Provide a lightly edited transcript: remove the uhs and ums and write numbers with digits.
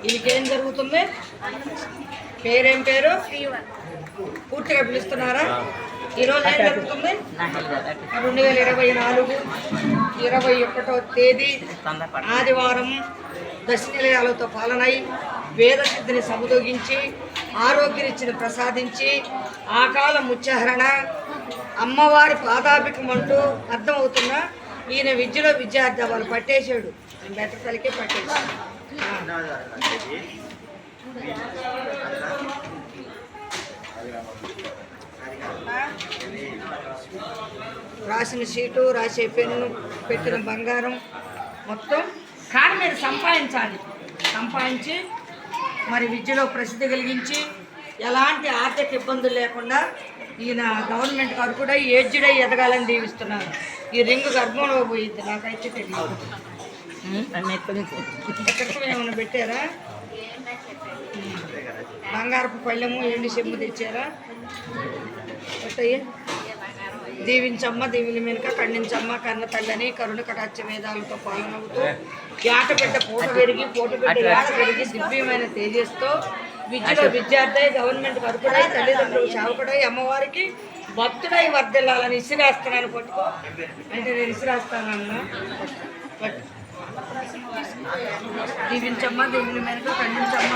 వీళ్ళకేం జరుగుతుంది? పేరేం పేరు? పూర్తిగా పిలుస్తున్నారా? ఈరోజు ఏం జరుగుతుంది? 2024 21వ తేదీ ఆదివారం దశనిలయాలతో పాలనై వేదసిద్ధిని సముదోగించి ఆరోగ్యనిచ్చిని ప్రసాదించి ఆకాల ముచ్చహరణ అమ్మవారి పాదాభికమంటూ అర్థమవుతున్నా ఈయన విద్యలో విద్యార్థి వాళ్ళు పట్టేశాడు. బెత్తపల్లికే పట్టేశాడు. రాసిన షీటు, రాసే పెన్ను, పెట్టిన బంగారం మొత్తం కానీ మీరు సంపాదించి మరి విద్యలో ప్రసిద్ధి కలిగించి ఎలాంటి ఆర్థిక ఇబ్బందులు లేకుండా ఈయన గవర్నమెంట్ అర్హుడై ఏజ్డై ఎదగాలని దీవిస్తున్నారు. ఈ రింగ్ గర్భంలో పోయింది, నాకైతే తెలియదు. ఎక్కడికి ఏమైనా పెట్టారా? బంగారపు పళ్ళెము ఎండి చెమ్ము తెచ్చారా? దీవించమ్మ, దీవుల మీనక ఖండించమ్మ, కన్న తల్లని కరుణ కటాక్ష వేదాలతో పాలనవుతూ ఏటబిడ్డ పూట పెరిగి దివ్యమైన తేజస్తో విద్యలో విద్యార్థి గవర్నమెంట్ అర్హుడై తల్లిదండ్రులు సేవకుడై అమ్మవారికి భక్తుడై వర్ధిల్లాలని ఇసిరేస్తున్నాను. పట్టుకో అంటే నేను ఇసిరేస్తానన్నా. దీవించమ్మ, దీవుల మీనక ఖండించమ్మ,